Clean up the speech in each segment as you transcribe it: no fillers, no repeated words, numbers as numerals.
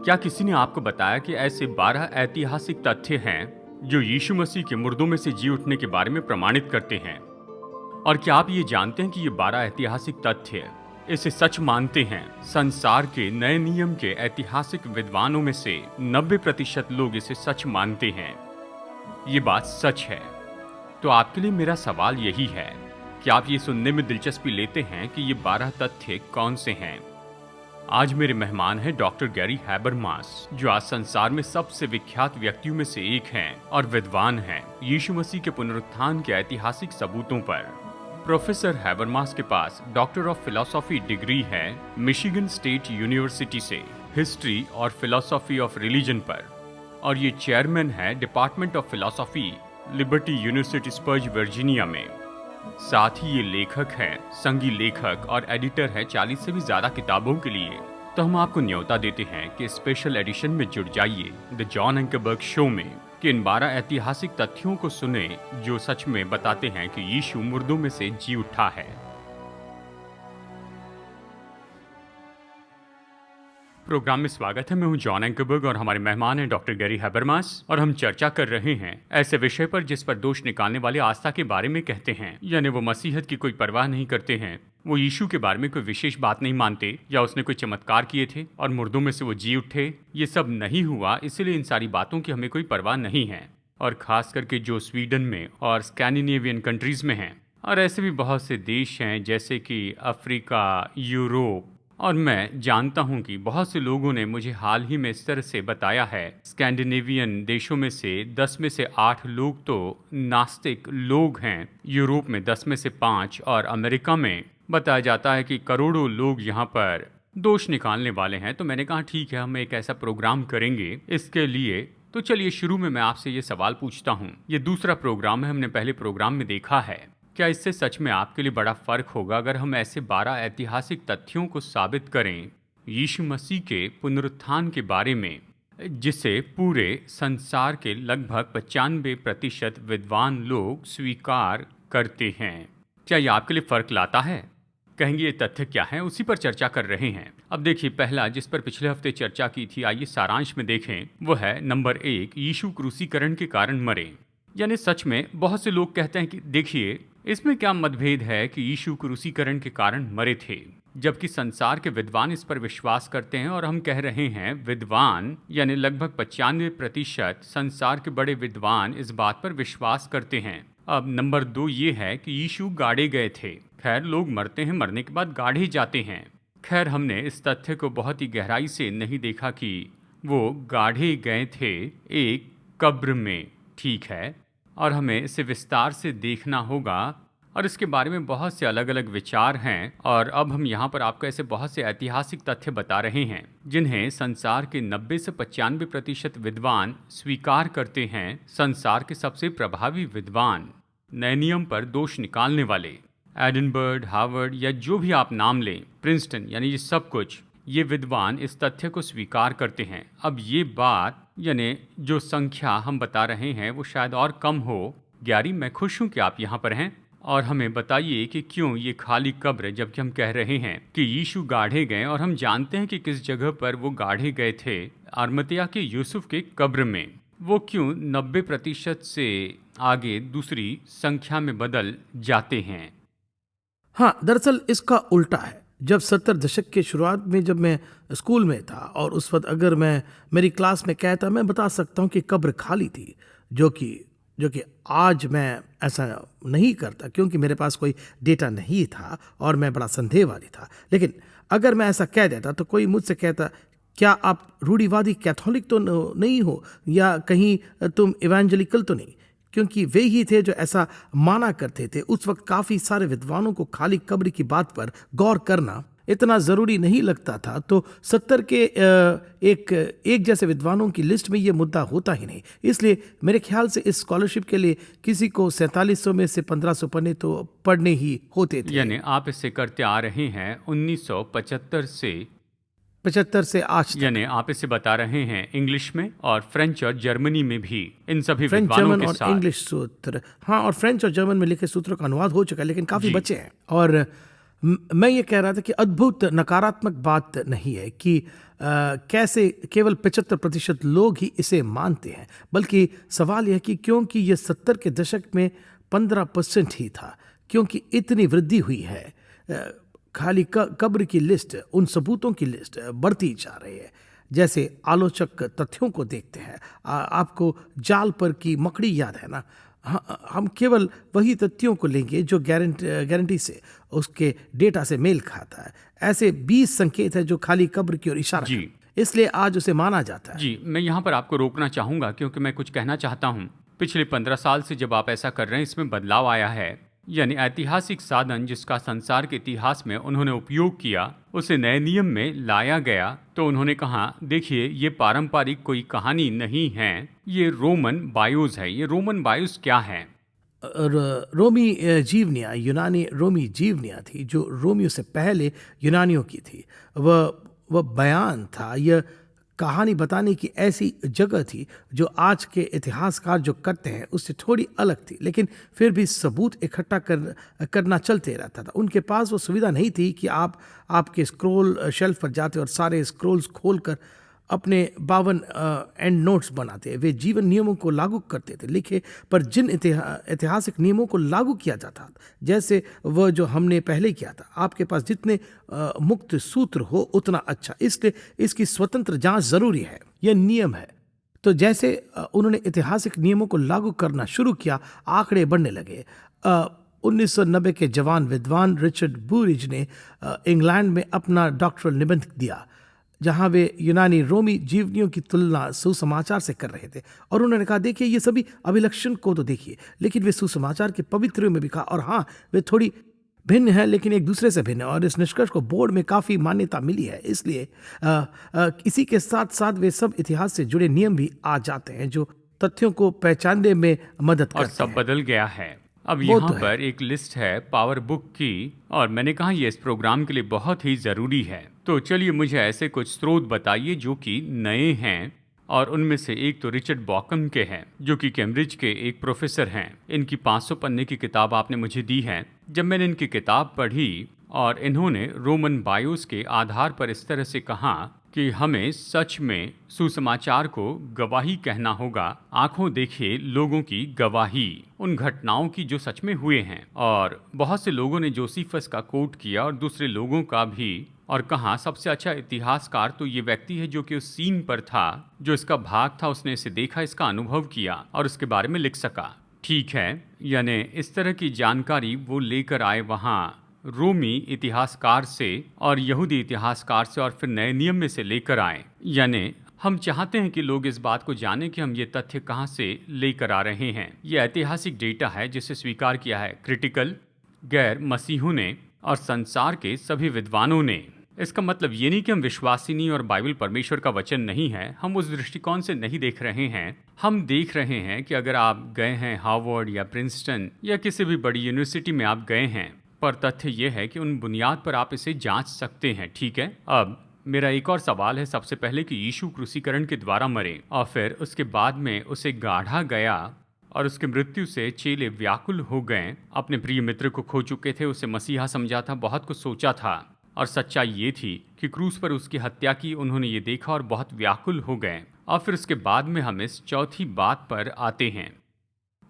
क्या किसी ने आपको बताया कि ऐसे 12 ऐतिहासिक तथ्य हैं जो यीशु मसीह के मुर्दों में से जी उठने के बारे में प्रमाणित करते हैं? और क्या आप ये जानते हैं कि ये 12 ऐतिहासिक तथ्य इसे सच मानते हैं? संसार के नए नियम के ऐतिहासिक विद्वानों में से 90% लोग इसे सच मानते हैं। ये बात सच है। तो आपके लिए मेरा सवाल यही है कि आप ये सुनने में दिलचस्पी लेते हैं कि ये 12 तथ्य कौन से हैं? आज मेरे मेहमान हैं डॉक्टर गैरी हैबरमास, जो आज संसार में सबसे विख्यात व्यक्तियों में से एक हैं और विद्वान हैं यीशु मसीह के पुनरुत्थान के ऐतिहासिक सबूतों पर। प्रोफेसर हैबरमास के पास डॉक्टर ऑफ फिलॉसफी डिग्री है मिशिगन स्टेट यूनिवर्सिटी से, हिस्ट्री और फिलॉसफी ऑफ रिलीजन पर, और ये चेयरमैन है department of philosophy, liberty university splurge, Virginia में। साथ ही ये लेखक हैं, संगी लेखक और एडिटर है 40 से भी ज्यादा किताबों के लिए। तो हम आपको न्योता देते हैं कि स्पेशल एडिशन में जुड़ जाइए द जॉन अंकरबर्ग शो में, कि इन 12 ऐतिहासिक तथ्यों को सुने जो सच में बताते हैं कि यीशु मुर्दों में से जी उठा है। प्रोग्राम में स्वागत है। मैं हूं जॉन अंकरबर्ग और हमारे मेहमान हैं डॉक्टर गैरी हैबरमास, और हम चर्चा कर रहे हैं ऐसे विषय पर जिस पर दोष निकालने वाले आस्था के बारे में कहते हैं, यानी वो मसीहत की कोई परवाह नहीं करते हैं, वो यीशु के बारे में कोई विशेष बात नहीं मानते, या उसने कोई चमत्कार किए थे और मुर्दों में से वो जी उठे। ये सब नहीं हुआ, इसलिए इन सारी बातों की हमें कोई परवाह नहीं है। और खास करके जो स्वीडन में और स्कैंडिनेवियन कंट्रीज में हैं, और ऐसे भी बहुत से देश हैं जैसे कि अफ्रीका, यूरोप। और मैं जानता हूं कि बहुत से लोगों ने मुझे हाल ही में इस तरह से बताया है, स्कैंडिनेवियन देशों में से 10 में से 8 लोग तो नास्तिक लोग हैं, यूरोप में 10 में से 5, और अमेरिका में बताया जाता है कि करोड़ों लोग यहाँ पर दोष निकालने वाले हैं। तो मैंने कहा ठीक है, हम एक ऐसा प्रोग्राम करेंगे इसके लिए। तो चलिए शुरू में मैं आपसे ये सवाल पूछता हूँ। ये दूसरा प्रोग्राम है, हमने पहले प्रोग्राम में देखा है। क्या इससे सच में आपके लिए बड़ा फर्क होगा अगर हम ऐसे 12 ऐतिहासिक तथ्यों को साबित करें यीशु मसीह के पुनरुत्थान के बारे में, जिसे पूरे संसार के लगभग 95% विद्वान लोग स्वीकार करते हैं? क्या ये आपके लिए फर्क लाता है? कहेंगे ये तथ्य क्या है, उसी पर चर्चा कर रहे हैं। अब देखिए, पहला जिस पर पिछले हफ्ते चर्चा की थी, आइए सारांश में देखें। वो है नंबर 1, यीशु क्रूसीकरण के कारण मरे। यानी सच में बहुत से लोग कहते हैं कि देखिए, इसमें क्या मतभेद है कि यीशु क्रूसीकरण के कारण मरे थे, जबकि संसार के विद्वान इस पर विश्वास करते हैं। और हम कह रहे हैं विद्वान, यानी लगभग 95% संसार के बड़े विद्वान इस बात पर विश्वास करते हैं। अब नंबर 2 ये है कि यीशु गाड़े गए थे। खैर, लोग मरते हैं, मरने के बाद गाड़े जाते हैं। खैर, हमने इस तथ्य को बहुत ही गहराई से नहीं देखा कि वो गाड़े गए थे एक कब्र में, ठीक है, और हमें इसे विस्तार से देखना होगा। और इसके बारे में बहुत से अलग अलग विचार हैं। और अब हम यहाँ पर आपको ऐसे बहुत से ऐतिहासिक तथ्य बता रहे हैं जिन्हें संसार के 90 से 95% विद्वान स्वीकार करते हैं। संसार के सबसे प्रभावी विद्वान, नए नियम पर दोष निकालने वाले, एडिनबर्ग, हार्वर्ड या जो भी आप नाम लें, प्रिंसटन, यानी ये सब कुछ, ये विद्वान इस तथ्य को स्वीकार करते हैं। अब ये बात, यानी जो संख्या हम बता रहे हैं, वो शायद और कम हो। ग्यारी, मैं खुश हूँ कि आप यहाँ पर हैं, और हमें बताइए कि क्यों ये खाली कब्र, जबकि हम कह रहे हैं कि यीशु गाढ़े गए, और हम जानते हैं कि किस जगह पर वो गाढ़े गए थे, अरमतिया के यूसुफ के कब्र में। वो क्यों 90% से आगे दूसरी संख्या में बदल जाते हैं? हाँ, दरअसल इसका उल्टा है। जब 70 दशक के शुरुआत में जब मैं स्कूल में था, और उस वक्त अगर मैं मेरी क्लास में कहता, मैं बता सकता हूँ कि कब्र खाली थी, जो कि आज मैं ऐसा नहीं करता, क्योंकि मेरे पास कोई डेटा नहीं था और मैं बड़ा संदेहवादी था। लेकिन अगर मैं ऐसा कह देता तो कोई मुझसे कहता, क्या आप रूढ़िवादी कैथोलिक तो नहीं हो, या कहीं तुम इवेंजेलिकल तो नहीं? क्योंकि वे ही थे जो ऐसा माना करते थे। उस वक्त काफ़ी सारे विद्वानों को खाली कब्र की बात पर गौर करना इतना ज़रूरी नहीं लगता था। तो 70 के एक जैसे विद्वानों की लिस्ट में ये मुद्दा होता ही नहीं। इसलिए मेरे ख्याल से इस स्कॉलरशिप के लिए किसी को 4700 में से 1500 पन्ने तो पढ़ने ही होते थे। यानी आप इससे करते आ रहे हैं 1975 से आज तक। यानी आप इसे बता रहे हैं इंग्लिश में और फ्रेंच और जर्मनी में भी, इन सभी फ्रेंच, विद्वानों जर्मन के और साथ। इंग्लिश सूत्र, हाँ, और फ्रेंच और जर्मन में लिखे सूत्रों का अनुवाद हो चुका है, लेकिन काफ़ी बचे हैं। और मैं ये कह रहा था कि अद्भुत नकारात्मक बात नहीं है कि कैसे केवल 75% लोग ही इसे मानते हैं, बल्कि सवाल यह कि क्योंकि ये 70 के दशक में 15% ही था, क्योंकि इतनी वृद्धि हुई है। खाली कब्र की लिस्ट, उन सबूतों की लिस्ट बढ़ती जा रही है। जैसे आलोचक तथ्यों को देखते हैं, आपको जाल पर की मकड़ी याद है ना? हम केवल वही तथ्यों को लेंगे जो गारंटी से उसके डेटा से मेल खाता है। ऐसे 20 संकेत है जो खाली कब्र की ओर इशारा जी। करते, इसलिए आज उसे माना जाता है। जी, मैं यहाँ पर आपको रोकना चाहूँगा क्योंकि मैं कुछ कहना चाहता हूँ। पिछले 15 साल से जब आप ऐसा कर रहे हैं, इसमें बदलाव आया है। यानी ऐतिहासिक साधन जिसका संसार के इतिहास में उन्होंने उपयोग किया, उसे नए नियम में लाया गया। तो उन्होंने कहा, देखिए ये पारंपरिक कोई कहानी नहीं है, ये रोमन बायोस है। ये रोमन बायोस क्या है? रोमी जीवनियाँ, यूनानी रोमी जीवनियाँ थी जो रोमियो से पहले यूनानियों की थी। वह बयान था, यह कहानी बताने की ऐसी जगह थी जो आज के इतिहासकार जो करते हैं उससे थोड़ी अलग थी, लेकिन फिर भी सबूत इकट्ठा करना चलते रहता था। उनके पास वो सुविधा नहीं थी कि आपके स्क्रोल शेल्फ पर जाते और सारे स्क्रोल्स खोलकर अपने 52 एंड नोट्स बनाते। वे जीवन नियमों को लागू करते थे, लिखे पर जिन ऐतिहासिक नियमों को लागू किया जाता, जैसे वह जो हमने पहले किया था। आपके पास जितने मुक्त सूत्र हो उतना अच्छा, इसलिए इसकी स्वतंत्र जांच जरूरी है। यह नियम है। तो जैसे उन्होंने ऐतिहासिक नियमों को लागू करना शुरू किया, आंकड़े बढ़ने लगे। 1990 के जवान विद्वान रिचर्ड बूरिज ने इंग्लैंड में अपना डॉक्टरल निबंध दिया, जहां वे यूनानी रोमी जीवनियों की तुलना सुसमाचार से कर रहे थे। और उन्होंने कहा, देखिए ये सभी अभिलक्षण को तो देखिए, लेकिन वे सुसमाचार के पवित्रों में भी कहा, और हाँ वे थोड़ी भिन्न है लेकिन एक दूसरे से भिन्न है। और इस निष्कर्ष को बोर्ड में काफ़ी मान्यता मिली है। इसलिए इसी के साथ साथ वे सब इतिहास से जुड़े नियम भी आ जाते हैं जो तथ्यों को पहचानने में मदद करते हैं। और सब बदल गया है। अब यहाँ पर एक लिस्ट है पावर बुक की, और मैंने कहा ये इस प्रोग्राम के लिए बहुत ही ज़रूरी है। तो चलिए मुझे ऐसे कुछ स्रोत बताइए जो कि नए हैं, और उनमें से एक तो रिचर्ड बॉकम के हैं जो कि कैम्ब्रिज के एक प्रोफेसर हैं। इनकी 500 पन्ने की किताब आपने मुझे दी है। जब मैंने इनकी किताब पढ़ी और इन्होंने रोमन बायोस के आधार पर इस तरह से कहा कि हमें सच में सुसमाचार को गवाही कहना होगा, आंखों देखे लोगों की गवाही उन घटनाओं की जो सच में हुए हैं। और बहुत से लोगों ने जोसेफस का कोट किया और दूसरे लोगों का भी, और कहा सबसे अच्छा इतिहासकार तो ये व्यक्ति है जो कि उस सीन पर था, जो इसका भाग था, उसने इसे देखा, इसका अनुभव किया और उसके बारे में लिख सका। ठीक है, यानी इस तरह की जानकारी वो लेकर आए वहाँ रोमी इतिहासकार से और यहूदी इतिहासकार से, और फिर नए नियम में से लेकर आए। यानी हम चाहते हैं कि लोग इस बात को जानें कि हम ये तथ्य कहाँ से लेकर आ रहे हैं। ये ऐतिहासिक डेटा है जिसे स्वीकार किया है क्रिटिकल, गैर मसीहों ने और संसार के सभी विद्वानों ने। इसका मतलब ये नहीं कि हम विश्वासी नहीं और बाइबल परमेश्वर का वचन नहीं है। हम उस दृष्टिकोण से नहीं देख रहे हैं। हम देख रहे हैं कि अगर आप गए हैं हार्वर्ड या प्रिंसटन या किसी भी बड़ी यूनिवर्सिटी में आप गए हैं, पर तथ्य यह है कि उन बुनियाद पर आप इसे जांच सकते हैं। ठीक है, अब मेरा एक और सवाल है सबसे पहले कि यीशु क्रूसीकरण के द्वारा मरे और फिर उसके बाद में उसे गाढ़ा गया और उसकी मृत्यु से चेले व्याकुल हो गए। अपने प्रिय मित्र को खो चुके थे, उसे मसीहा समझा था, बहुत कुछ सोचा था, और सच्चाई ये थी कि क्रूस पर उसकी हत्या की। उन्होंने ये देखा और बहुत व्याकुल हो गए। और फिर उसके बाद में हम इस चौथी बात पर आते हैं,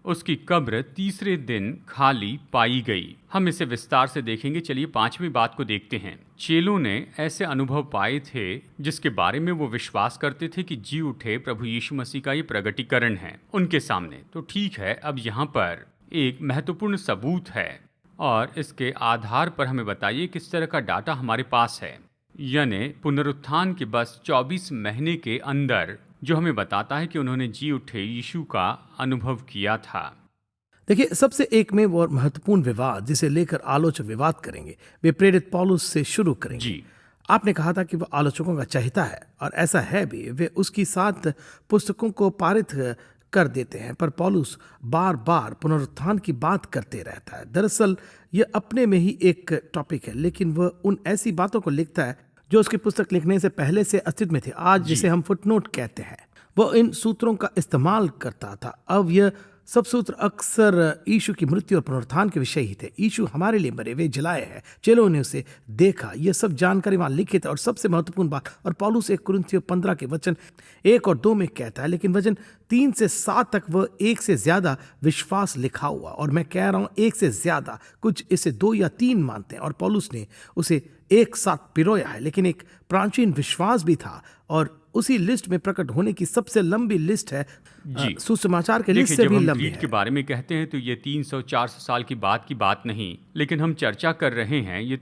उसकी कब्र तीसरे दिन खाली पाई गई। हम इसे विस्तार से देखेंगे। चलिए 5वीं बात को देखते हैं। चेलों ने ऐसे अनुभव पाए थे जिसके बारे में वो विश्वास करते थे कि जी उठे प्रभु यीशु मसीह का ये प्रगटीकरण है उनके सामने। तो ठीक है, अब यहाँ पर एक महत्वपूर्ण सबूत है और इसके आधार पर हमें बताइए किस तरह का डाटा हमारे पास है। यानी पुनरुत्थान के बस 24 महीने के अंदर जो हमें बताता है कि उन्होंने जी उठे यीशु का अनुभव किया था। देखिए, सबसे एक में वो महत्वपूर्ण विवाद जिसे लेकर आलोचक विवाद करेंगे, वे प्रेरित पौलुस से शुरू करेंगे। जी, आपने कहा था कि वह आलोचकों का चहेता है, और ऐसा है भी। वे उसकी 7 पुस्तकों को पारित कर देते हैं, पर पौलुस बार बार पुनरुत्थान की बात करते रहता है। दरअसल यह अपने में ही एक टॉपिक है, लेकिन वह उन ऐसी बातों को लिखता है जो उसकी पुस्तक लिखने से पहले से अस्तित्व में थे, आज जिसे हम फुटनोट कहते हैं। वह इन सूत्रों का इस्तेमाल करता था। अब यह सब सूत्र अक्सर यीशु की मृत्यु और पुनरुत्थान के विषय ही थे। यीशु हमारे लिए मरे, वे जलाए हैं, चेलों ने उसे देखा। यह सब जानकारी वहां लिखित है। और सबसे महत्वपूर्ण बात, और पौलुस 1 कुरिन्थियों 15 के वचन 1 और 2 में कहता है, लेकिन वचन 3 से 7 तक वह 1 से ज्यादा विश्वास लिखा हुआ। और मैं कह रहा हूं 1 से ज्यादा, कुछ इसे 2 या 3 मानते हैं। और पौलुस ने उसे एक साथ पिरोया है, लेकिन एक प्राचीन विश्वास भी था। और उसी लिस्ट में प्रकट होने की सबसे लंबी लिस्ट है, सुसमाचार के लिस्ट से भी लंबी है। के बारे में कहते हैं तो ये 300-400 साल की बात नहीं, लेकिन हम चर्चा कर रहे हैं ये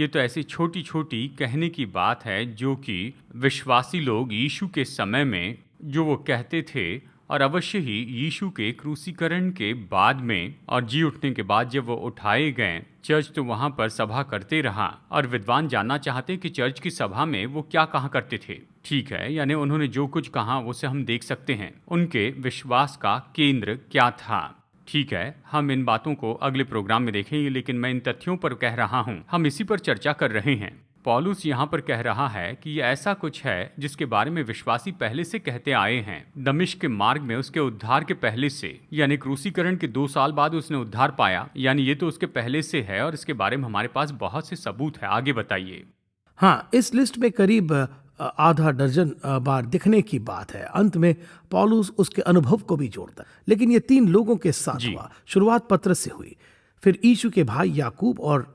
तो ऐसी छोटी छोटी कहने की बात है जो कि विश्वासी लोग यीशु के समय में जो वो कहते थे, और अवश्य ही यीशु के क्रूसीकरण के बाद में और जी उठने के बाद जब वो उठाए गए, चर्च तो वहाँ पर सभा करते रहा। और विद्वान जानना चाहते कि चर्च की सभा में वो क्या कहा करते थे। ठीक है, यानी उन्होंने जो कुछ कहा उसे हम देख सकते हैं। उनके विश्वास का केंद्र क्या था? ठीक है, हम इन बातों को अगले प्रोग्राम में देखेंगे, लेकिन मैं इन तथ्यों पर कह रहा हूँ, हम इसी पर चर्चा कर रहे हैं। पौलुस यहाँ पर कह रहा है कि ये ऐसा कुछ है जिसके बारे में विश्वासी पहले से कहते आए हैं। दमिश्क के मार्ग में उसके उद्धार के पहले से, यानी क्रूसीकरण के 2 साल बाद उसने उद्धार पाया, यानी ये तो उसके पहले से है और इसके बारे में हमारे पास बहुत से सबूत है। आगे बताइए। हाँ, इस लिस्ट में करीब आधा दर्जन बार दिखने की बात है। अंत में पौलुस उसके अनुभव को भी जोड़ता है, लेकिन ये 3 लोगों के साथ हुआ। शुरुआत पतरस से हुई, फिर यीशु के भाई याकूब और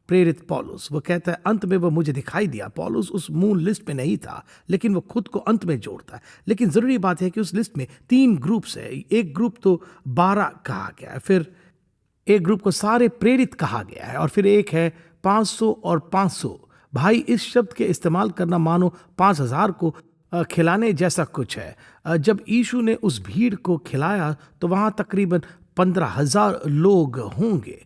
प्रेरित पौलुस। वो कहता है अंत में वो मुझे दिखाई दिया। पौलुस उस मूल लिस्ट में नहीं था, लेकिन वो खुद को अंत में जोड़ता है। लेकिन जरूरी बात है कि उस लिस्ट में 3 ग्रुप्स है। एक ग्रुप तो 12 कहा गया है, फिर एक ग्रुप को सारे प्रेरित कहा गया है, और फिर एक है 500 और 500। भाई, इस शब्द के इस्तेमाल करना मानो 5000 को खिलाने जैसा कुछ है। जब यीशु ने उस भीड़ को खिलाया तो वहां तकरीबन 15,000 लोग होंगे।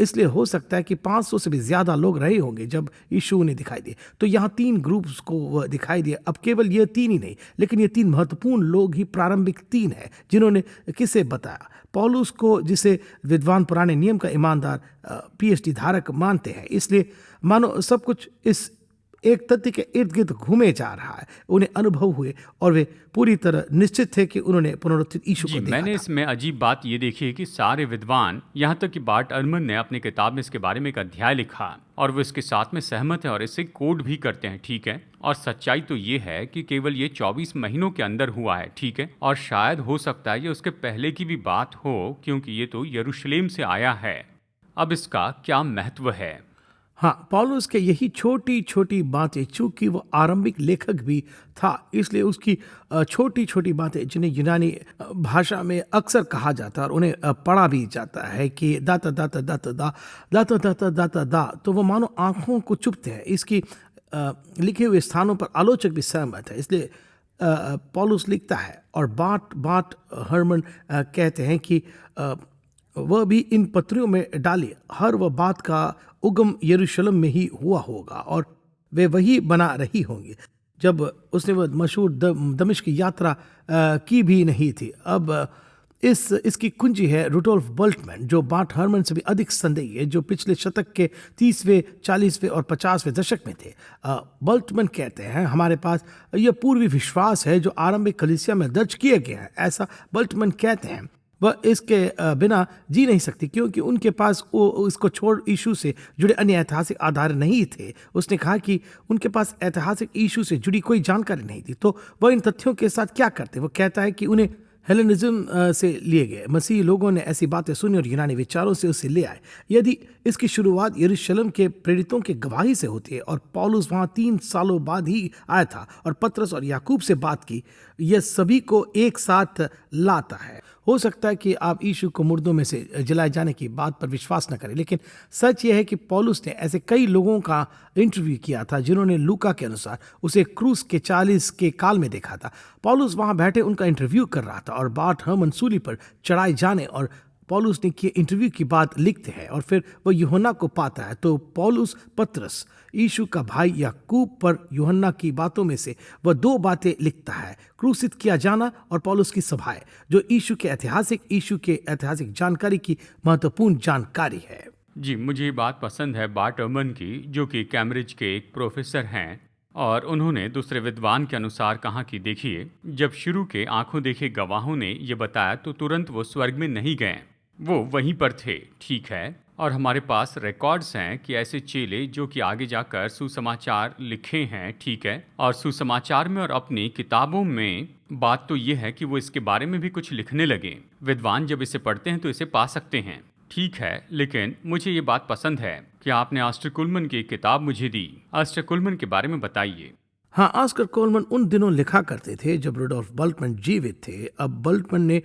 इसलिए हो सकता है कि 500 से भी ज्यादा लोग रहे होंगे जब यीशु ने दिखाई दिए। तो यहाँ 3 ग्रुप्स को दिखाई दिया। अब केवल ये 3 ही नहीं, लेकिन ये 3 महत्वपूर्ण लोग ही प्रारंभिक 3 है जिन्होंने किसे बताया। पौलुस को, जिसे विद्वान पुराने नियम का ईमानदार PhD धारक मानते हैं, इसलिए मानो सब कुछ इस एक तथ्य के इर्द गिर्द घूमे जा रहा है। उन्हें अनुभव हुए और वे पूरी तरह निश्चित थे कि उन्होंने पुनरुत्थित यीशु को देखा। मैंने इसमें अजीब बात ये देखी है कि सारे विद्वान, यहाँ तक कि बार्ट अर्मन ने अपनी किताब में इसके बारे में एक अध्याय लिखा और वो इसके साथ में सहमत है और इसे कोड भी करते हैं। ठीक है, और सच्चाई तो ये है कि केवल ये 24 महीनों के अंदर हुआ है। ठीक है, और शायद हो सकता है ये उसके पहले की भी बात हो, क्योंकि ये तो यरूशलेम से आया है। अब इसका क्या महत्व है? हाँ, पौलुस के यही छोटी छोटी बातें, चूंकि वो आरंभिक लेखक भी था, इसलिए उसकी छोटी छोटी बातें, जिन्हें यूनानी भाषा में अक्सर कहा जाता है और उन्हें पढ़ा भी जाता है कि दाता दाता दाता दा दाता दाता दाता दा, तो वो मानो आंखों को चुभते हैं। इसकी लिखे हुए स्थानों पर आलोचक भी सहमत है। इसलिए पौलुस लिखता है, और बार्ट हर्मन कहते हैं कि वह भी इन पत्रियों में डाली हर वह बात का उगम यरूशलेम में ही हुआ होगा और वे वही बना रही होंगी जब उसने वह मशहूर दमिश्क की यात्रा की भी नहीं थी। अब इसकी कुंजी है रुडोल्फ बल्टमैन, जो बार्ट हर्मन से भी अधिक संदेही है, जो पिछले शतक के 30वें, 40वें और 50वें दशक में थे। बल्टमैन कहते हैं, हमारे पास यह पूर्वी विश्वास है जो आरंभिक कलीसिया में दर्ज किए गए हैं। ऐसा बल्टमैन कहते हैं। वह इसके बिना जी नहीं सकती, क्योंकि उनके पास इसको छोड़ यीशु से जुड़े अन्य ऐतिहासिक आधार नहीं थे। उसने कहा कि उनके पास ऐतिहासिक यीशु से जुड़ी कोई जानकारी नहीं थी, तो वह इन तथ्यों के साथ क्या करते। वो कहता है कि उन्हें हेलेनिज्म से लिए गए मसीही लोगों ने ऐसी बातें सुनी और यूनानी विचारों से उसे ले आए। यदि इसकी शुरुआत यरूशलेम के प्रेरितों की गवाही से होती है और पौलुस वहां 3 सालों बाद ही आया था और पतरस और याकूब से बात की, यह सभी को एक साथ लाता है। हो सकता है कि आप यीशु को मुर्दों में से जलाए जाने की बात पर विश्वास न करें, लेकिन सच यह है कि पौलुस ने ऐसे कई लोगों का इंटरव्यू किया था जिन्होंने लूका के अनुसार उसे क्रूस के 40 के काल में देखा था। पौलुस वहां बैठे उनका इंटरव्यू कर रहा था और बार्ट हर्मन सूली पर चढ़ाए जाने और पौलुस ने किए इंटरव्यू की बात लिखते हैं और फिर वह यूहन्ना को पाता है। तो पौलुस पतरस, यीशु का भाई याकूब पर यूहन्ना की बातों में से वह 2 बातें लिखता है, क्रूसित किया जाना और पौलुस की सभाएं, जो यीशु के ऐतिहासिक जानकारी की महत्वपूर्ण जानकारी है। जी, मुझे ये बात पसंद है बार्ट अर्मन की, जो कि कैम्ब्रिज के एक प्रोफेसर हैं। और उन्होंने दूसरे विद्वान के अनुसार कहा कि देखिए, जब शुरू के आंखों देखे गवाहों ने ये बताया तो तुरंत वो स्वर्ग में नहीं गए, वो वहीं पर थे। ठीक है, और हमारे पास रिकॉर्ड्स हैं कि ऐसे चेले जो कि आगे जाकर सुसमाचार लिखे हैं। ठीक है, और सुसमाचार में और अपनी किताबों में बात तो ये है कि वो इसके बारे में भी कुछ लिखने लगे। विद्वान जब इसे पढ़ते हैं तो इसे पा सकते हैं। ठीक है, लेकिन मुझे ये बात पसंद है कि आपने ऑस्टर कुलमन की एक किताब मुझे दी। ऑस्टर कुलमन के बारे में बताइए। हाँ, ऑस्कर कोलमन उन दिनों लिखा करते थे जब रुडोल्फ बल्टमैन जीवित थे। अब बल्टमैन ने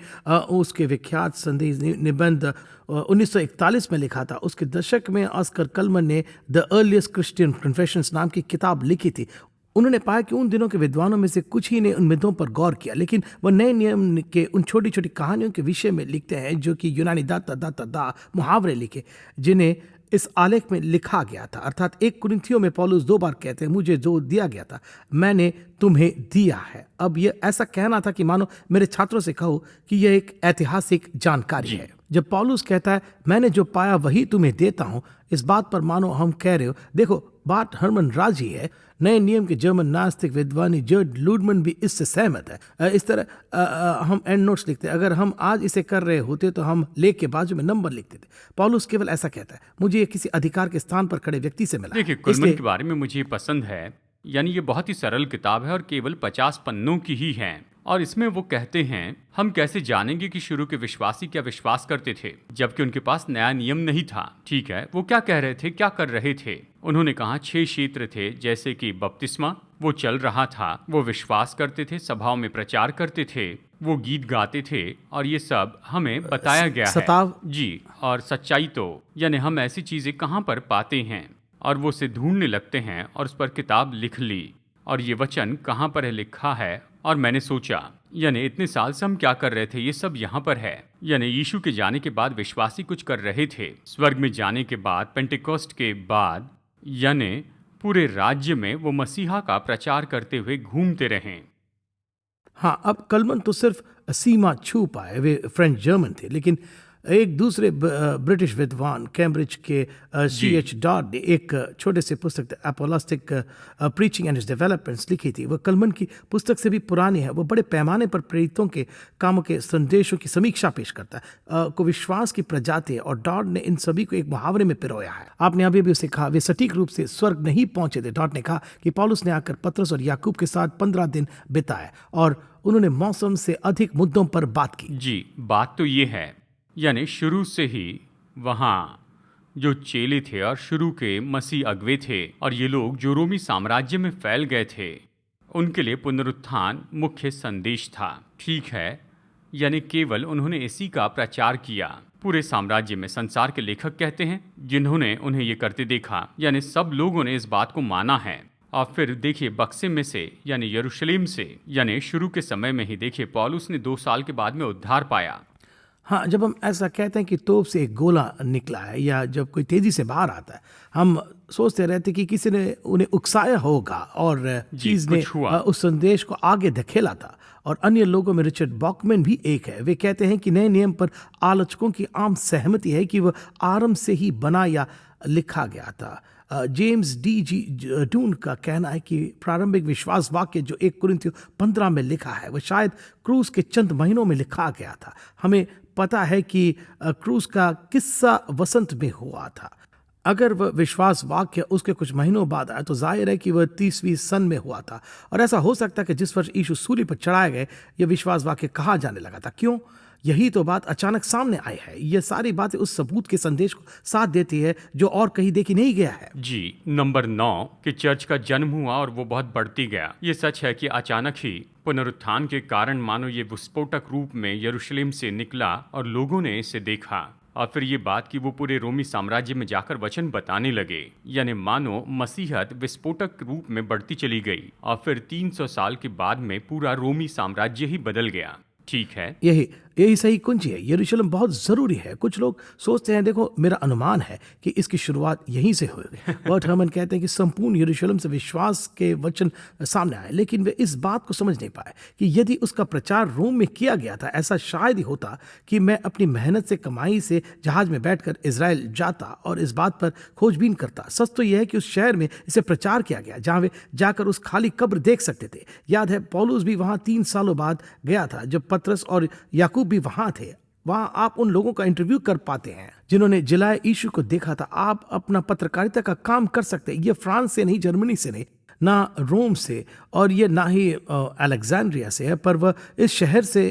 उसके विख्यात संदेश निबंध 1941 में लिखा था। उसके दशक में ऑस्कर कोलमन ने द अर्लीस्ट क्रिश्चियन कन्फेशंस नाम की किताब लिखी थी। उन्होंने पाया कि उन दिनों के विद्वानों में से कुछ ही ने उन मिथों पर गौर किया, लेकिन वह नए नियम के उन छोटी छोटी कहानियों के विषय में लिखते हैं जो कि यूनानी दा मुहावरे लिखे, जिन्हें इस आलेख में लिखा गया था। अर्थात 1 कुरिन्थियों में पौलुस 2 बार कहते हैं, मुझे जो दिया गया था मैंने तुम्हें दिया है। अब यह ऐसा कहना था कि मानो मेरे छात्रों से कहो कि यह एक ऐतिहासिक जानकारी है। जब पौलुस कहता है मैंने जो पाया वही तुम्हें देता हूं, इस बात पर मानो हम कह रहे हो देखो बात हरमन राजी है। नए नियम के जर्मन नास्तिक विद्वानी जर्ड लूडमन भी इससे सहमत है। इस तरह हम एंड नोट्स लिखते हैं। अगर हम आज इसे कर रहे होते तो हम लेख के बाजू में नंबर लिखते थे। पौलुस केवल ऐसा कहता है, मुझे ये किसी अधिकार के स्थान पर खड़े व्यक्ति से मिला। देखिए, कुलमन के बारे में मुझे पसंद है, यानी ये बहुत ही सरल किताब है और केवल 50 पन्नों की ही है। और इसमें वो कहते हैं हम कैसे जानेंगे कि शुरू के विश्वासी क्या विश्वास करते थे जबकि उनके पास नया नियम नहीं था। ठीक है, वो क्या कह रहे थे, क्या कर रहे थे? उन्होंने कहा 6 क्षेत्र थे, जैसे कि बपतिस्मा वो चल रहा था, वो विश्वास करते थे, सभाओं में प्रचार करते थे, वो गीत गाते थे, और ये सब हमें बताया गया है जी। और सच्चाई तो यानी हम ऐसी चीजें कहाँ पर पाते हैं और वो उसे ढूंढने लगते हैं और उस पर किताब लिख ली। और ये वचन कहाँ पर है लिखा है। और मैंने सोचा यानी इतने साल से हम क्या कर रहे थे, ये सब यहाँ पर है। यानी यीशु के जाने के बाद विश्वासी कुछ कर रहे थे, स्वर्ग में जाने के बाद, पेंटेकोस्ट के बाद, यानी पूरे राज्य में वो मसीहा का प्रचार करते हुए घूमते रहे। हाँ, अब कलमन तो सिर्फ सीमा छू पाए, वे फ्रेंच जर्मन थे, लेकिन एक दूसरे ब्रिटिश विद्वान कैम्ब्रिज के C.H. डॉड ने एक छोटे से पुस्तक एपोलोस्टिक प्रीचिंग एंड डेवलपमेंट्स लिखी थी। वह कलमन की पुस्तक से भी पुरानी है। वह बड़े पैमाने पर प्रेरितों के कामों के संदेशों की समीक्षा पेश करता है को विश्वास की प्रजाति है, और डॉड ने इन सभी को एक मुहावरे में पिरोया है। आपने अभी भी उसे कहा वे सटीक रूप से स्वर्ग नहीं पहुंचे थे। डॉड ने कहा कि पौलुस ने आकर पतरस और याकूब के साथ 15 दिन बिताए और उन्होंने मौसम से अधिक मुद्दों पर बात की। जी, बात तो ये है, यानी शुरू से ही वहाँ जो चेले थे और शुरू के मसीह अगवे थे और ये लोग जो रोमी साम्राज्य में फैल गए थे, उनके लिए पुनरुत्थान मुख्य संदेश था। ठीक है, यानी केवल उन्होंने इसी का प्रचार किया पूरे साम्राज्य में। संसार के लेखक कहते हैं जिन्होंने उन्हें ये करते देखा, यानी सब लोगों ने इस बात को माना है। और फिर देखिए बक्से में से यानी यरूशलेम से, यानी शुरू के समय में ही देखिए पौलुस ने 2 साल के बाद में उद्धार पाया। हाँ, जब हम ऐसा कहते हैं कि तोप से एक गोला निकला है या जब कोई तेजी से बाहर आता है, हम सोचते रहते कि किसी ने उन्हें उकसाया होगा और चीज ने उस संदेश को आगे धकेला था। और अन्य लोगों में रिचर्ड बॉकमैन भी एक है। वे कहते हैं कि नए नियम पर आलोचकों की आम सहमति है कि वह आरंभ से ही बना या लिखा गया था। James D.G. डून का कहना है कि प्रारंभिक विश्वास वाक्य जो 1 कुरिन्थियों 15 में लिखा है वह शायद क्रूस के चंद महीनों में लिखा गया था। हमें पता है कि क्रूस का किस्सा वसंत में हुआ था। अगर वह विश्वास वाक्य उसके कुछ महीनों बाद आया तो जाहिर है कि वह 30वीं सन में हुआ था। और ऐसा हो सकता है कि जिस वर्ष यीशु सूली पर चढ़ाए गए यह विश्वास वाक्य कहा जाने लगा था। क्यों? यही तो बात अचानक सामने आई है। यह सारी बातें उस सबूत के संदेश को साथ देती है जो और कहीं देखी नहीं गया है। जी, नंबर 9 कि चर्च का जन्म हुआ और वो बहुत बढ़ती गया। ये सच है कि अचानक ही पुनरुत्थान के कारण मानो ये विस्फोटक रूप में यरूशलेम से निकला और लोगों ने इसे देखा। और फिर ये बात कि वो पूरे रोमी साम्राज्य में जाकर वचन बताने लगे, यानी मानो मसीहत विस्फोटक रूप में बढ़ती चली गई। और फिर 300 साल के बाद में पूरा रोमी साम्राज्य ही बदल गया। ठीक है, यही यही सही कुंजी है। यरूशलेम बहुत जरूरी है। कुछ लोग सोचते हैं, देखो मेरा अनुमान है कि इसकी शुरुआत यहीं से होगी। बर्ट हर्मन कहते हैं कि संपूर्ण यरूशलेम से विश्वास के वचन सामने आए, लेकिन वे इस बात को समझ नहीं पाए कि यदि उसका प्रचार रोम में किया गया था, ऐसा शायद ही होता कि मैं अपनी मेहनत से कमाई से जहाज में बैठकर इजराइल जाता और इस बात पर खोजबीन करता। सच तो यह है कि उस शहर में इसे प्रचार किया गया जहां वे जाकर उस खाली कब्र देख सकते थे। याद है, पौलुस भी वहां 3 सालों बाद गया था, जब पतरस और याकूब भी वहां थे। वहां आप उन लोगों का इंटरव्यू कर पाते हैं जिन्होंने जिलाए यीशु को देखा था। आप अपना पत्रकारिता का काम कर सकते हैं। ये फ्रांस से नहीं, जर्मनी से नहीं, ना रोम से, और ये ना ही अलेक्जेंड्रिया से है, पर वह इस शहर से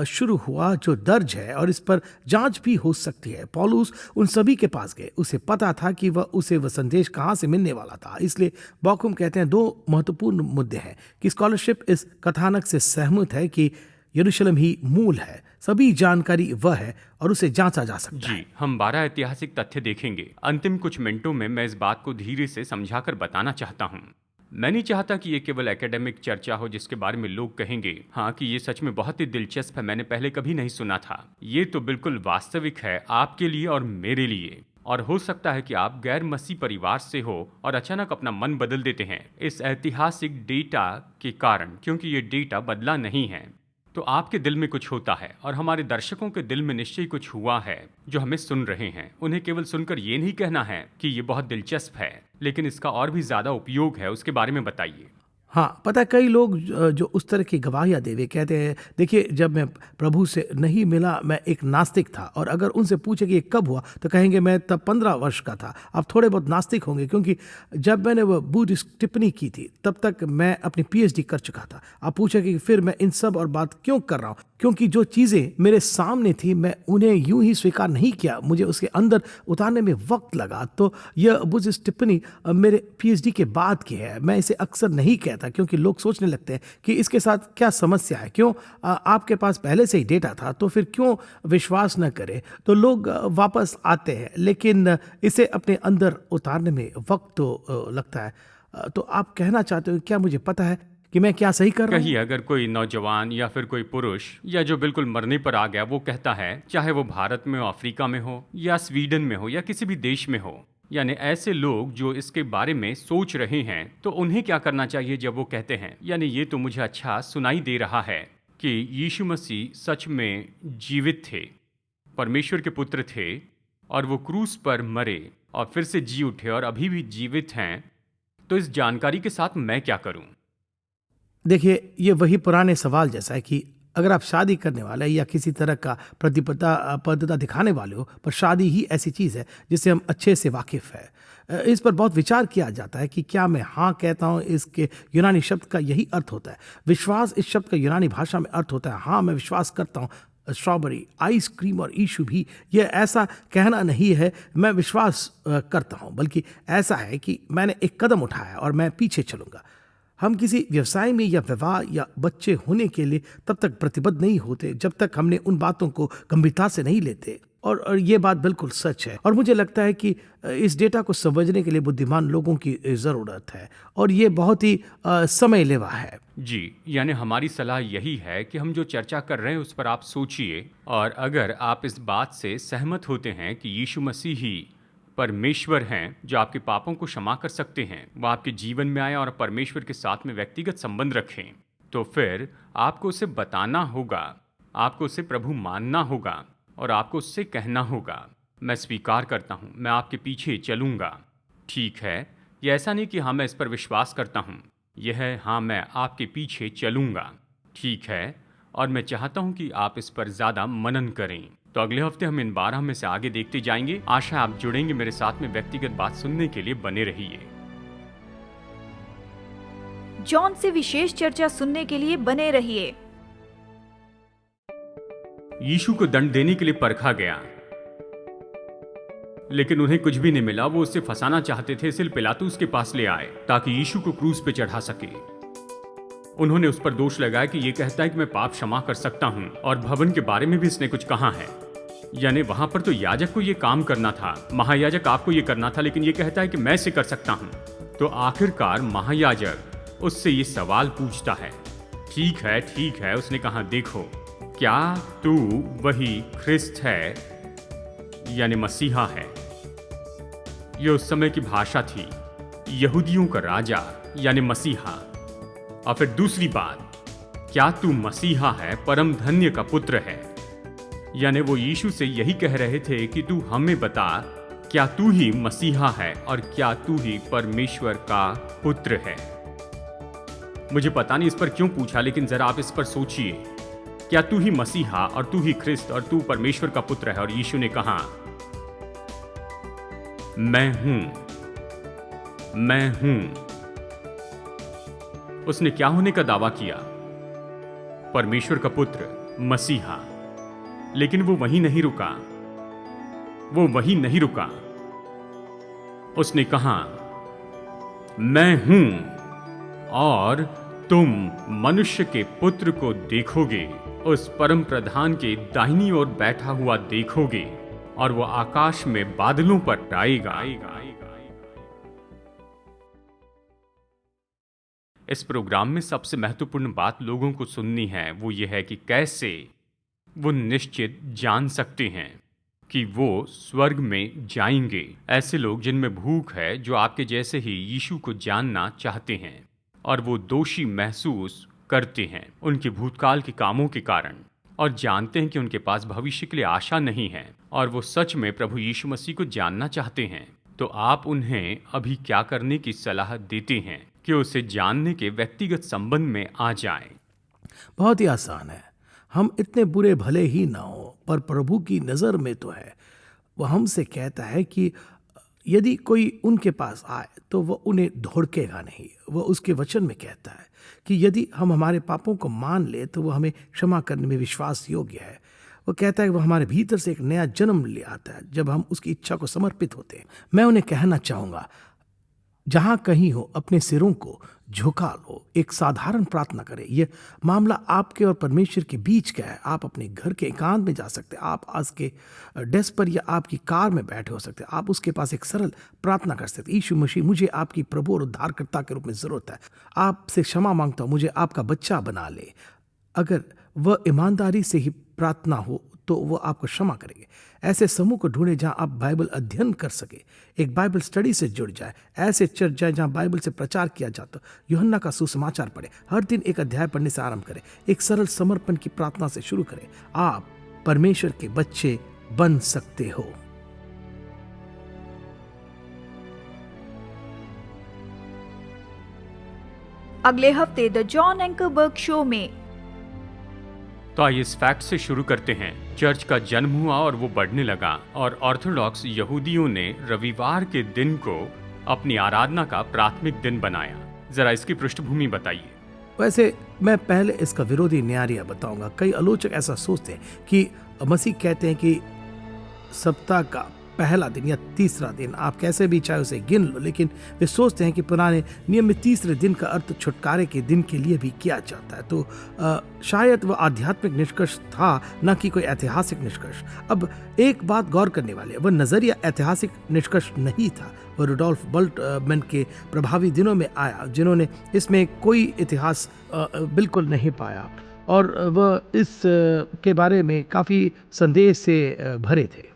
शुरू हुआ जो दर्ज है, और इस पर जांच भी हो सकती है। पौलुस उन सभी के पास गए। उसे पता था कि वह संदेश कहाँ से मिलने वाला था। इसलिए बॉकम कहते हैं 2 महत्वपूर्ण मुद्दे हैं कि स्कॉलरशिप इस कथानक से सहमत है कि यरूशलेम ही मूल है, सभी जानकारी वह है और उसे जांचा जा सकता है। जी, हम 12 ऐतिहासिक तथ्य देखेंगे। अंतिम कुछ मिनटों में मैं इस बात को धीरे से समझाकर बताना चाहता हूँ। मैं नहीं चाहता कि ये केवल एकेडमिक चर्चा हो जिसके बारे में लोग कहेंगे हाँ कि ये सच में बहुत ही दिलचस्प है, मैंने पहले कभी नहीं सुना था। ये तो बिल्कुल वास्तविक है आपके लिए और मेरे लिए। और हो सकता है कि आप गैर मसीह परिवार से हो और अचानक अपना मन बदल देते हैं इस ऐतिहासिक डेटा के कारण, क्योंकि ये डेटा बदला नहीं है। तो आपके दिल में कुछ होता है और हमारे दर्शकों के दिल में निश्चय कुछ हुआ है जो हमें सुन रहे हैं। उन्हें केवल सुनकर ये नहीं कहना है कि ये बहुत दिलचस्प है, लेकिन इसका और भी ज्यादा उपयोग है, उसके बारे में बताइए। हाँ, पता है, कई लोग जो उस तरह की गवाहियाँ दे, वे कहते हैं, देखिए जब मैं प्रभु से नहीं मिला मैं एक नास्तिक था, और अगर उनसे पूछे कि ये कब हुआ तो कहेंगे मैं तब 15 वर्ष का था। अब थोड़े बहुत नास्तिक होंगे क्योंकि जब मैंने वो बुद्धिस्ट टिप्पणी की थी तब तक मैं अपनी PhD कर चुका था। आप पूछे कि फिर मैं इन सब और बात क्यों कर रहा हूँ, क्योंकि जो चीज़ें मेरे सामने थी मैं उन्हें यूं ही स्वीकार नहीं किया, मुझे उसके अंदर उतारने में वक्त लगा। तो यह बुद्धिस्ट टिप्पणी मेरे PhD के बाद की है। मैं इसे अक्सर नहीं कहता क्योंकि लोग सोचने लगते हैं कि इसके साथ क्या समस्या है, क्यों आपके पास पहले से ही डेटा था तो फिर क्यों विश्वास न करें। तो लोग वापस आते हैं, लेकिन इसे अपने अंदर उतारने में वक्त तो लगता है। तो आप कहना चाहते हो क्या मुझे पता है कि मैं क्या सही कर रहा हूं? कहिए, अगर कोई नौजवान या फिर कोई पुरुष या जो बिल्कुल मरने पर आ गया वो कहता है, चाहे वो भारत में हो, अफ्रीका में हो या स्वीडन में हो या किसी भी देश में हो, यानी ऐसे लोग जो इसके बारे में सोच रहे हैं, तो उन्हें क्या करना चाहिए जब वो कहते हैं, यानी ये तो मुझे अच्छा सुनाई दे रहा है कि यीशु मसीह सच में जीवित थे, परमेश्वर के पुत्र थे और वो क्रूस पर मरे और फिर से जी उठे और अभी भी जीवित हैं, तो इस जानकारी के साथ मैं क्या करूं? देखिए, ये वही पुराने सवाल जैसा है कि अगर आप शादी करने वाले या किसी तरह का प्रतिबद्धता दिखाने वाले हो, पर शादी ही ऐसी चीज़ है जिससे हम अच्छे से वाकिफ़ है। इस पर बहुत विचार किया जाता है कि क्या मैं हाँ कहता हूँ, इसके यूनानी शब्द का यही अर्थ होता है। विश्वास इस शब्द का यूनानी भाषा में अर्थ होता है हाँ मैं विश्वास करता हूँ। स्ट्रॉबेरी, आइसक्रीम और यीशु भी, यह ऐसा कहना नहीं है मैं विश्वास करता हूँ, बल्कि ऐसा है कि मैंने एक कदम उठाया और मैं पीछे चलूँगा। हम किसी व्यवसाय में या विवाह या बच्चे होने के लिए तब तक प्रतिबद्ध नहीं होते जब तक हमने उन बातों को गंभीरता से नहीं लेते। और ये बात बिल्कुल सच है। और मुझे लगता है कि इस डेटा को समझने के लिए बुद्धिमान लोगों की ज़रूरत है और ये बहुत ही समय लेवा है। जी, यानी हमारी सलाह यही है कि हम जो चर्चा कर रहे हैं उस पर आप सोचिए, और अगर आप इस बात से सहमत होते हैं कि यीशु मसीह ही परमेश्वर हैं जो आपके पापों को क्षमा कर सकते हैं, वो आपके जीवन में आए और परमेश्वर के साथ में व्यक्तिगत संबंध रखें, तो फिर आपको उसे बताना होगा, आपको उसे प्रभु मानना होगा और आपको उससे कहना होगा, मैं स्वीकार करता हूँ, मैं आपके पीछे चलूँगा। ठीक है, ये ऐसा नहीं कि हाँ मैं इस पर विश्वास करता हूँ, यह है हाँ मैं आपके पीछे चलूँगा। ठीक है, और मैं चाहता हूँ कि आप इस पर ज़्यादा मनन करें। तो अगले हफ्ते हम इन 12 में से आगे देखते जाएंगे। आशा आप जुड़ेंगे मेरे साथ में। व्यक्तिगत बात सुनने के लिए बने रहिए। जॉन से विशेष चर्चा सुनने के लिए बने रहिए। यीशु को दंड देने के लिए परखा गया, लेकिन उन्हें कुछ भी नहीं मिला। वो उससे फंसाना चाहते थे, इसलिए पिलातुस के पास ले आए ताकि यीशु को क्रूस पे चढ़ा सके। उन्होंने उस पर दोष लगाया कि ये कहता है कि मैं पाप क्षमा कर सकता हूँ, और भवन के बारे में भी इसने कुछ कहा है। यानी वहां पर तो याजक को ये काम करना था, महायाजक आपको ये करना था, लेकिन ये कहता है कि मैं इसे कर सकता हूँ। तो आखिरकार महायाजक उससे ये सवाल पूछता है। ठीक है, उसने कहा देखो, क्या तू वही ख्रिस्त है, यानी मसीहा है? ये उस समय की भाषा थी, यहूदियों का राजा यानी मसीहा। और फिर दूसरी बात, क्या तू मसीहा है, परम धन्य का पुत्र है? यानी वो यीशु से यही कह रहे थे कि तू हमें बता, क्या तू ही मसीहा है और क्या तू ही परमेश्वर का पुत्र है? मुझे पता नहीं इस पर क्यों पूछा, लेकिन जरा आप इस पर सोचिए। क्या तू ही मसीहा और तू ही ख्रिस्त और तू परमेश्वर का पुत्र है? और यीशु ने कहा, मैं हूं, मैं हूं। उसने क्या होने का दावा किया? परमेश्वर का पुत्र, मसीहा। लेकिन वो वहीं नहीं रुका, वो वहीं नहीं रुका। उसने कहा, मैं हूं और तुम मनुष्य के पुत्र को देखोगे, उस परम प्रधान के दाहिनी ओर बैठा हुआ देखोगे, और वो आकाश में बादलों पर आएगा। इस प्रोग्राम में सबसे महत्वपूर्ण बात लोगों को सुननी है, वो ये है कि कैसे वो निश्चित जान सकते हैं कि वो स्वर्ग में जाएंगे। ऐसे लोग जिनमें भूख है, जो आपके जैसे ही यीशु को जानना चाहते हैं और वो दोषी महसूस करते हैं उनके भूतकाल के कामों के कारण, और जानते हैं कि उनके पास भविष्य के लिए आशा नहीं है, और वो सच में प्रभु यीशु मसीह को जानना चाहते हैं, तो आप उन्हें अभी क्या करने की सलाह देते हैं कि उसे जानने के व्यक्तिगत संबंध में आ जाएं? बहुत ही आसान है। हम इतने बुरे भले ही ना हो, पर प्रभु की नज़र में तो है। वह हमसे कहता है कि यदि कोई उनके पास आए तो वह उन्हें धोड़केगा नहीं। वह उसके वचन में कहता है कि यदि हम हमारे पापों को मान ले तो वह हमें क्षमा करने में विश्वास योग्य है। वो कहता है कि वह हमारे भीतर से एक नया जन्म ले आता है जब हम उसकी इच्छा को समर्पित होते हैं। मैं उन्हें कहना चाहूँगा, जहाँ कहीं हो अपने सिरों को झुका लो, एक साधारण प्रार्थना करें। यह मामला आपके और परमेश्वर के बीच का है। आप अपने घर के एकांत में जा सकते हैं, आप आज के डेस्क पर या आपकी कार में बैठे हो सकते हैं। आप उसके पास एक सरल प्रार्थना कर सकते हैं, यीशु मसीह, मुझे आपकी प्रभु और उद्धारकर्ता के रूप में ज़रूरत है। आपसे क्षमा मांगता हूँ, मुझे आपका बच्चा बना ले। अगर वह ईमानदारी से ही प्रार्थना हो तो वह आपको क्षमा करेंगे। ऐसे समूह को ढूंढे जहां आप बाइबल अध्ययन कर सके, एक बाइबल स्टडी से जुड़ जाए। ऐसे चर्च जाए जहां बाइबल से प्रचार किया जाता। यूहन्ना का सुसमाचार पढ़े, हर दिन एक अध्याय पढ़ने से आरंभ करें। एक सरल समर्पण की प्रार्थना से शुरू करें। आप परमेश्वर के बच्चे बन सकते हो। अगले हफ्ते द जॉन एंकरबर्ग शो में। तो आइए इस फैक्ट से शुरू करते हैं। चर्च का जन्म हुआ और वो बढ़ने लगा, और ऑर्थोडॉक्स यहूदियों ने रविवार के दिन को अपनी आराधना का प्राथमिक दिन बनाया। जरा इसकी पृष्ठभूमि बताइए। वैसे मैं पहले इसका विरोधी न्यारिया बताऊंगा। कई आलोचक ऐसा सोचते हैं कि मसीह कहते हैं कि सप्ताह का पहला दिन या तीसरा दिन, आप कैसे भी चाहे उसे गिन लो, लेकिन वे सोचते हैं कि पुराने नियम में तीसरे दिन का अर्थ छुटकारे के दिन के लिए भी किया जाता है। तो शायद वह आध्यात्मिक निष्कर्ष था, न कि कोई ऐतिहासिक निष्कर्ष। अब एक बात गौर करने वाली, वह नज़रिया ऐतिहासिक निष्कर्ष नहीं था। वह रुडोल्फ बल्टमैन के प्रभावी दिनों में आया, जिन्होंने इसमें कोई इतिहास बिल्कुल नहीं पाया, और वह इस के बारे में काफ़ी संदेह से भरे थे।